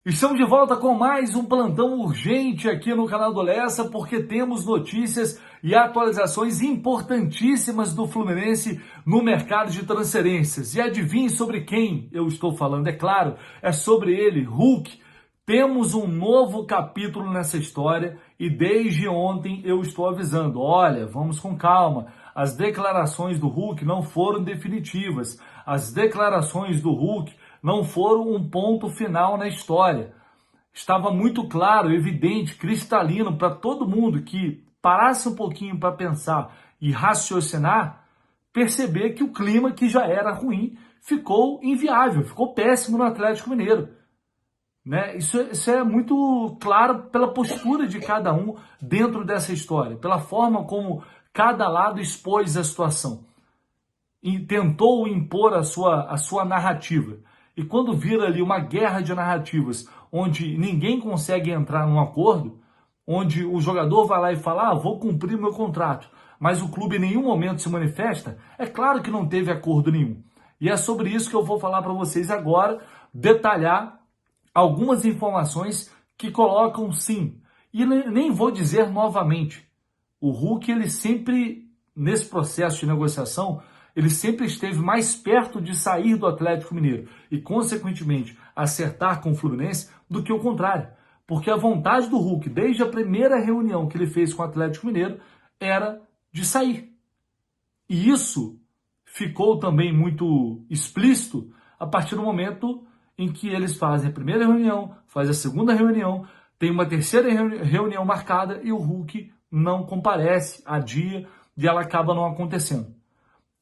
Estamos de volta com mais um plantão urgente aqui no canal do Lessa, porque temos notícias e atualizações importantíssimas do Fluminense no mercado de transferências. E adivinhe sobre quem eu estou falando, é claro, é sobre ele, Hulk. Temos um novo capítulo nessa história e desde ontem eu estou avisando, olha, vamos com calma. As declarações do Hulk não foram definitivas. As declarações do Hulk não foram um ponto final na história. Estava muito claro, evidente, cristalino para todo mundo que parasse um pouquinho para pensar e raciocinar, perceber que o clima que já era ruim ficou inviável, ficou péssimo no Atlético Mineiro. Né? Isso é muito claro pela postura de cada um dentro dessa história, pela forma como cada lado expôs a situação e tentou impor a sua narrativa. E quando vira ali uma guerra de narrativas, onde ninguém consegue entrar num acordo, onde o jogador vai lá e fala, vou cumprir meu contrato, mas o clube em nenhum momento se manifesta, é claro que não teve acordo nenhum. E é sobre isso que eu vou falar para vocês agora, detalhar algumas informações que colocam sim. E nem vou dizer novamente, o Hulk, ele sempre, nesse processo de negociação, ele sempre esteve mais perto de sair do Atlético Mineiro e, consequentemente, acertar com o Fluminense do que o contrário. Porque a vontade do Hulk, desde a primeira reunião que ele fez com o Atlético Mineiro, era de sair. E isso ficou também muito explícito a partir do momento em que eles fazem a primeira reunião, fazem a segunda reunião, tem uma terceira reunião marcada e o Hulk não comparece, adia, e ela acaba não acontecendo.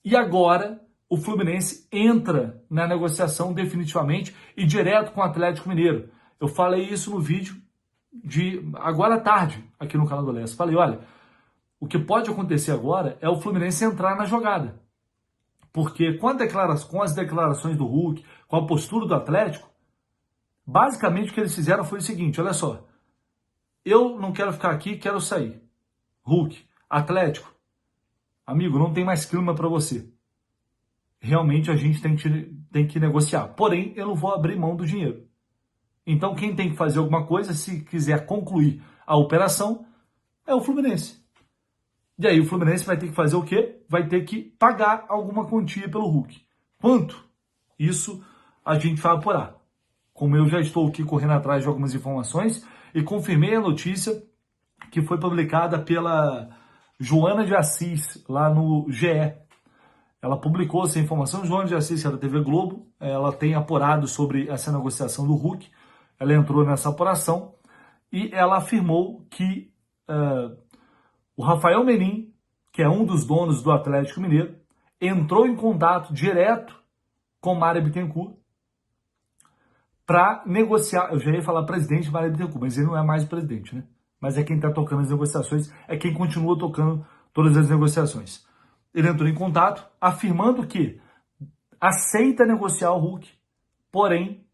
E agora o Fluminense entra na negociação definitivamente e direto com o Atlético Mineiro. Eu falei isso no vídeo de agora à tarde aqui no canal do Lessa. Falei, olha, o que pode acontecer agora é o Fluminense entrar na jogada. Porque com as declarações do Hulk, com a postura do Atlético, basicamente o que eles fizeram foi o seguinte, olha só, eu não quero ficar aqui, quero sair. Hulk, Atlético, amigo, não tem mais clima para você. Realmente a gente tem que negociar. Porém, eu não vou abrir mão do dinheiro. Então quem tem que fazer alguma coisa, se quiser concluir a operação, é o Fluminense. E aí o Fluminense vai ter que fazer o quê? Vai ter que pagar alguma quantia pelo Hulk. Quanto? Isso a gente vai apurar. Como eu já estou aqui correndo atrás de algumas informações e confirmei a notícia que foi publicada pela Joana de Assis, lá no GE. Ela publicou essa informação, Joana de Assis, que é da TV Globo, ela tem apurado sobre essa negociação do Hulk, ela entrou nessa apuração e ela afirmou que o Rafael Menin, que é um dos donos do Atlético Mineiro, entrou em contato direto com Mário Bittencourt para negociar, eu já ia falar presidente Mário Bittencourt, mas ele não é mais o presidente, né? Mas é quem está tocando as negociações, é quem continua tocando todas as negociações. Ele entrou em contato afirmando que aceita negociar o Hulk, porém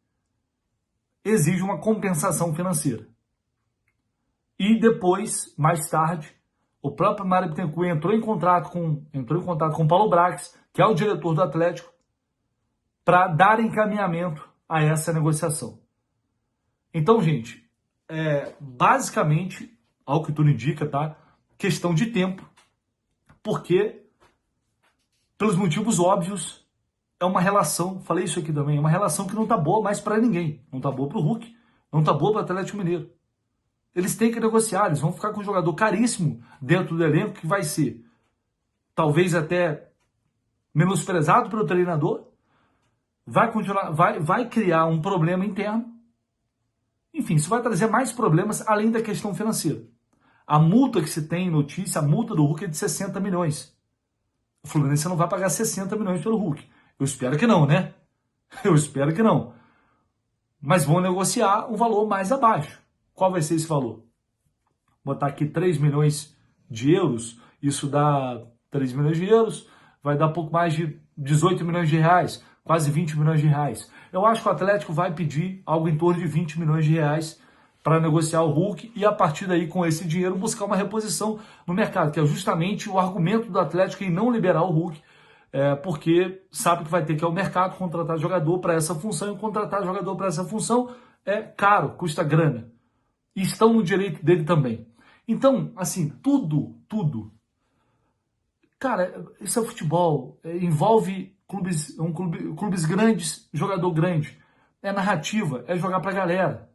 exige uma compensação financeira. E depois, mais tarde, o próprio Mário Bittencourt entrou em contato com Paulo Brax, que é o diretor do Atlético, para dar encaminhamento a essa negociação. Então, gente, basicamente, ao que tudo indica, tá? Questão de tempo, porque pelos motivos óbvios, é uma relação, falei isso aqui também, é uma relação que não tá boa mais para ninguém. Não tá boa pro Hulk, não tá boa pro Atlético Mineiro. Eles têm que negociar, eles vão ficar com um jogador caríssimo dentro do elenco que vai ser talvez até menosprezado pelo treinador, vai criar um problema interno. Enfim, isso vai trazer mais problemas além da questão financeira. A multa que se tem em notícia, a multa do Hulk é de 60 milhões. O Fluminense não vai pagar 60 milhões pelo Hulk. Eu espero que não, né? Eu espero que não. Mas vão negociar um valor mais abaixo. Qual vai ser esse valor? Vou botar aqui 3 milhões de euros. Isso dá 3 milhões de euros. Vai dar pouco mais de 18 milhões de reais. Quase 20 milhões de reais. Eu acho que o Atlético vai pedir algo em torno de 20 milhões de reais para negociar o Hulk e a partir daí, com esse dinheiro, buscar uma reposição no mercado, que é justamente o argumento do Atlético em não liberar o Hulk, porque sabe que vai ter que ir ao mercado contratar jogador para essa função e contratar jogador para essa função é caro, custa grana. E estão no direito dele também. Então, assim, tudo. Cara, isso é futebol. Envolve clubes grandes, jogador grande. É narrativa, é jogar pra galera.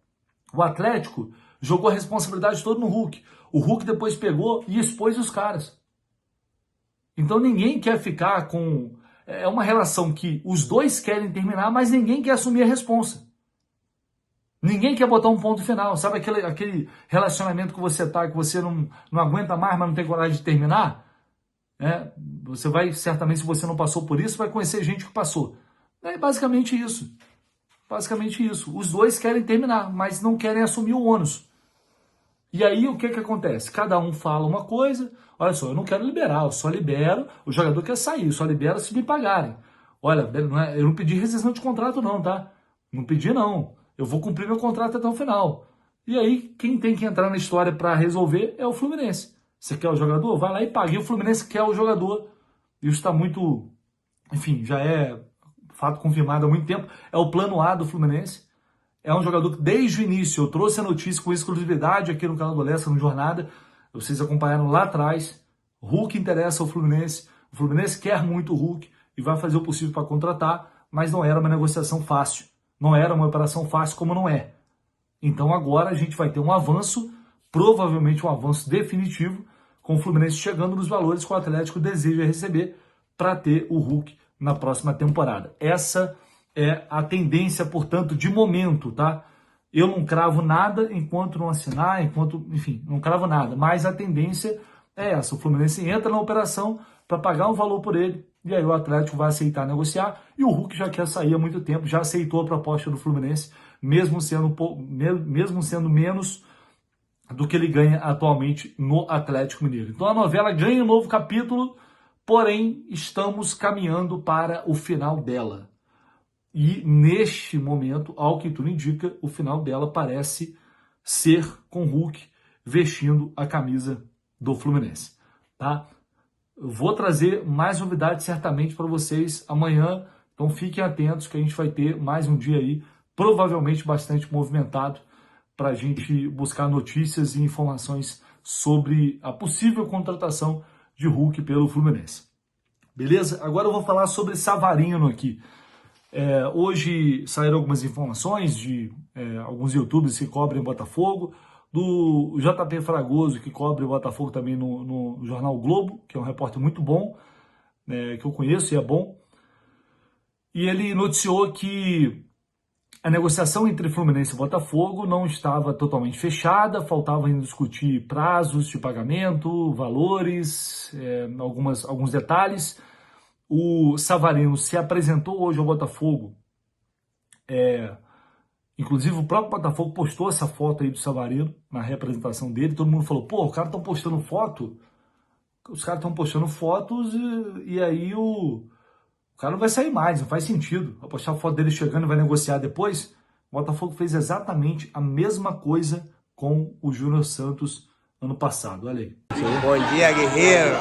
O Atlético jogou a responsabilidade toda no Hulk. O Hulk depois pegou e expôs os caras. Então ninguém quer ficar com... É uma relação que os dois querem terminar, mas ninguém quer assumir a responsa. Ninguém quer botar um ponto final. Sabe aquele relacionamento que você tá, que você não aguenta mais, mas não tem coragem de terminar? Você vai, certamente, se você não passou por isso, vai conhecer gente que passou. É basicamente isso. Basicamente isso. Os dois querem terminar, mas não querem assumir o ônus. E aí o que acontece? Cada um fala uma coisa. Olha só, eu não quero liberar, eu só libero, o jogador quer sair, eu só libero se me pagarem. Olha, eu não pedi rescisão de contrato não, tá? Não pedi não. Eu vou cumprir meu contrato até o final. E aí, quem tem que entrar na história para resolver é o Fluminense. Você quer o jogador? Vai lá e paga. E o Fluminense quer o jogador. Isso está muito... Enfim, já é fato confirmado há muito tempo. É o plano A do Fluminense. É um jogador que desde o início eu trouxe a notícia com exclusividade aqui no canal do Lessa, no Jornada. Vocês acompanharam lá atrás. Hulk interessa ao Fluminense. O Fluminense quer muito o Hulk e vai fazer o possível para contratar, mas não era uma negociação fácil. Não era uma operação fácil como não é. Então agora a gente vai ter um avanço, provavelmente um avanço definitivo, com o Fluminense chegando nos valores que o Atlético deseja receber para ter o Hulk na próxima temporada. Essa é a tendência, portanto, de momento, tá? Eu não cravo nada enquanto não assinar, enfim, não cravo nada, mas a tendência é essa. O Fluminense entra na operação para pagar um valor por ele, e aí o Atlético vai aceitar negociar, e o Hulk já quer sair há muito tempo, já aceitou a proposta do Fluminense, mesmo sendo menos do que ele ganha atualmente no Atlético Mineiro. Então a novela ganha um novo capítulo, porém estamos caminhando para o final dela. E neste momento, ao que tudo indica, o final dela parece ser com o Hulk vestindo a camisa do Fluminense, tá? Eu vou trazer mais novidades certamente para vocês amanhã, então fiquem atentos que a gente vai ter mais um dia aí, provavelmente bastante movimentado, para a gente buscar notícias e informações sobre a possível contratação de Hulk pelo Fluminense. Beleza? Agora eu vou falar sobre Savarino aqui. Hoje saíram algumas informações de alguns youtubers que cobrem Botafogo, do JP Fragoso, que cobre o Botafogo também no Jornal o Globo, que é um repórter muito bom, que eu conheço e é bom. E ele noticiou que a negociação entre Fluminense e Botafogo não estava totalmente fechada, faltava ainda discutir prazos de pagamento, valores, alguns detalhes. O Savarino se apresentou hoje ao Botafogo, inclusive o próprio Botafogo postou essa foto aí do Savarino na representação dele, todo mundo falou, pô, os caras estão postando fotos e aí o cara não vai sair mais, não faz sentido. Vai postar a foto dele chegando e vai negociar depois. O Botafogo fez exatamente a mesma coisa com o Júnior Santos ano passado, olha aí. Bom dia, guerreiro.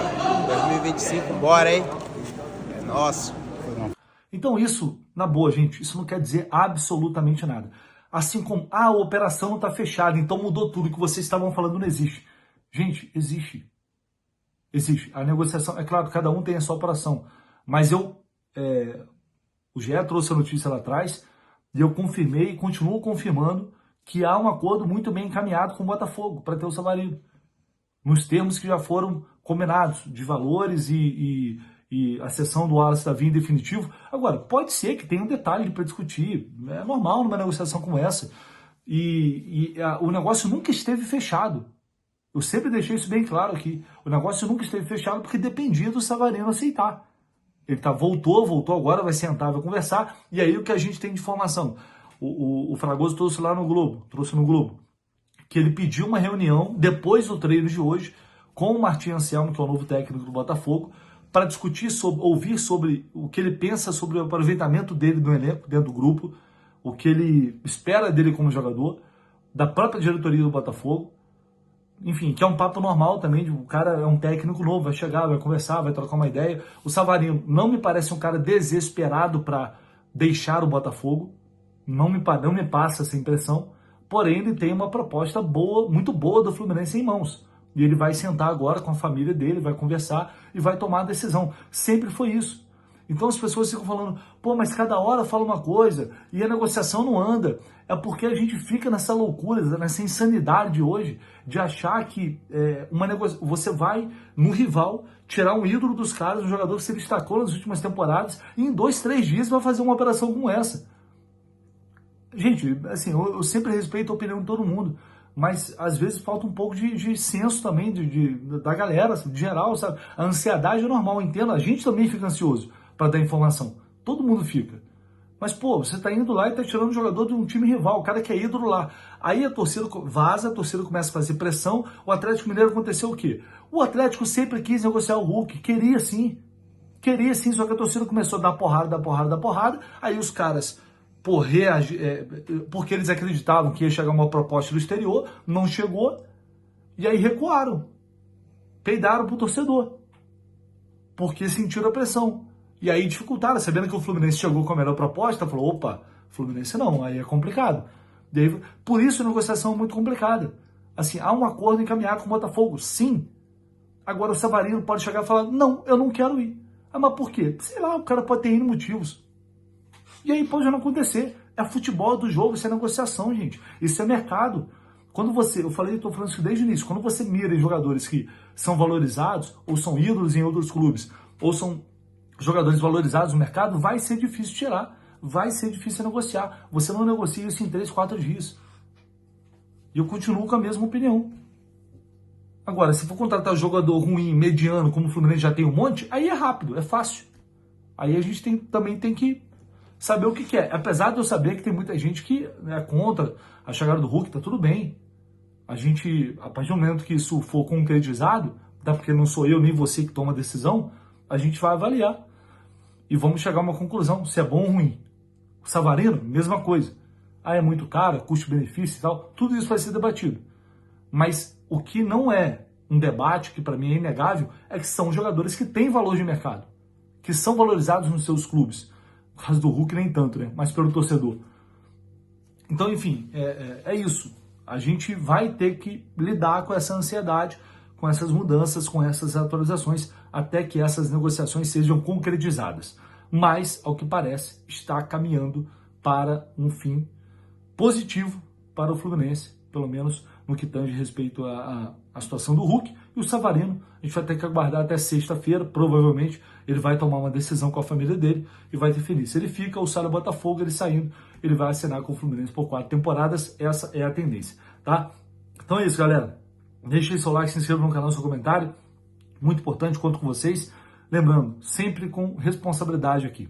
2025, bora, hein? É nosso. Então isso, na boa, gente, isso não quer dizer absolutamente nada. Assim como, a operação não está fechada, então mudou tudo, que vocês estavam falando não existe. Gente, existe. Existe. A negociação, é claro, cada um tem a sua operação, mas o GE trouxe a notícia lá atrás e eu confirmei e continuo confirmando que há um acordo muito bem encaminhado com o Botafogo para ter o Savarino, nos termos que já foram combinados, de valores e a cessão do Wallace Davi em definitivo. Agora, pode ser que tenha um detalhe para discutir, é normal numa negociação como essa, o negócio nunca esteve fechado. Eu sempre deixei isso bem claro aqui, o negócio nunca esteve fechado porque dependia do Savarino aceitar. Ele voltou agora, vai sentar, vai conversar, e aí o que a gente tem de informação? O Fragoso trouxe no Globo, que ele pediu uma reunião depois do treino de hoje com o Martim Anselmo, que é o novo técnico do Botafogo, para discutir, ouvir sobre o que ele pensa sobre o aproveitamento dele no elenco, dentro do grupo, o que ele espera dele como jogador, da própria diretoria do Botafogo. Enfim, que é um papo normal também, o cara é um técnico novo, vai chegar, vai conversar, vai trocar uma ideia. O Savarino não me parece um cara desesperado para deixar o Botafogo, não me passa essa impressão, porém ele tem uma proposta boa, muito boa do Fluminense em mãos. E ele vai sentar agora com a família dele, vai conversar e vai tomar a decisão. Sempre foi isso. Então as pessoas ficam falando, pô, mas cada hora fala uma coisa e a negociação não anda. É porque a gente fica nessa loucura, nessa insanidade hoje de achar que você vai no rival tirar um ídolo dos caras, um jogador que se destacou nas últimas temporadas, e em 2, 3 dias vai fazer uma operação como essa. Gente, assim, eu sempre respeito a opinião de todo mundo, mas às vezes falta um pouco de senso também da galera, de geral, sabe? A ansiedade é normal, entendo, a gente também fica ansioso para dar informação, todo mundo fica. Mas, pô, você tá indo lá e tá tirando um jogador de um time rival, o cara que é ídolo lá. Aí a torcida vaza, a torcida começa a fazer pressão, o Atlético Mineiro aconteceu o quê? O Atlético sempre quis negociar o Hulk, queria sim, só que a torcida começou a dar porrada, aí os caras, porque eles acreditavam que ia chegar uma proposta do exterior, não chegou, e aí recuaram, peidaram pro torcedor, porque sentiram a pressão. E aí dificultaram, sabendo que o Fluminense chegou com a melhor proposta, falou, opa, Fluminense não, aí é complicado. E aí, por isso a negociação é muito complicada. Assim, há um acordo encaminhado com o Botafogo, sim. Agora o Savarino pode chegar e falar, não, eu não quero ir. Ah, mas por quê? Sei lá, o cara pode ter N motivos. E aí pode não acontecer. É futebol do jogo, isso é negociação, gente. Isso é mercado. Quando eu estou falando isso desde o início, quando você mira em jogadores que são valorizados, ou são ídolos em outros clubes, ou são jogadores valorizados no mercado, vai ser difícil tirar, vai ser difícil negociar. Você não negocia isso em 3, 4 dias. E eu continuo com a mesma opinião. Agora, se for contratar jogador ruim, mediano, como o Fluminense já tem um monte, aí é rápido, é fácil. Aí a gente também tem que saber o que é. Apesar de eu saber que tem muita gente que é contra a chegada do Hulk, tá tudo bem. A partir do momento que isso for concretizado, tá? Porque não sou eu nem você que toma a decisão, a gente vai avaliar. E vamos chegar a uma conclusão, se é bom ou ruim. O Savarino, mesma coisa. Ah, é muito caro, custo-benefício e tal. Tudo isso vai ser debatido. Mas o que não é um debate, que para mim é inegável, é que são jogadores que têm valor de mercado. Que são valorizados nos seus clubes. No caso do Hulk nem tanto, né? Mas pelo torcedor. Então, enfim, é isso. A gente vai ter que lidar com essa ansiedade, com essas mudanças, com essas atualizações, até que essas negociações sejam concretizadas. Mas, ao que parece, está caminhando para um fim positivo para o Fluminense, pelo menos no que tange respeito à situação do Hulk. E o Savarino, a gente vai ter que aguardar até sexta-feira, provavelmente ele vai tomar uma decisão com a família dele e vai definir. Se ele fica ou sai do Botafogo, ele saindo, ele vai assinar com o Fluminense por 4 temporadas, essa é a tendência, tá? Então é isso, galera. Deixe aí seu like, se inscreva no canal, seu comentário. Muito importante, conto com vocês. Lembrando, sempre com responsabilidade aqui.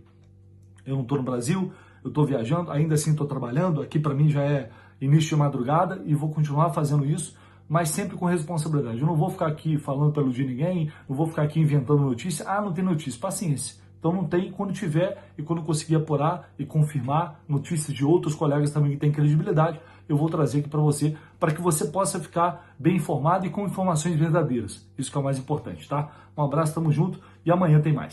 Eu não estou no Brasil, eu estou viajando, ainda assim estou trabalhando. Aqui para mim já é início de madrugada e vou continuar fazendo isso, mas sempre com responsabilidade. Eu não vou ficar aqui falando para iludir ninguém, não vou ficar aqui inventando notícia. Ah, não tem notícia, paciência. Então não tem, quando tiver e quando conseguir apurar e confirmar notícias de outros colegas também que têm credibilidade, eu vou trazer aqui para que você possa ficar bem informado e com informações verdadeiras. Isso que é o mais importante, tá? Um abraço, tamo junto e amanhã tem mais.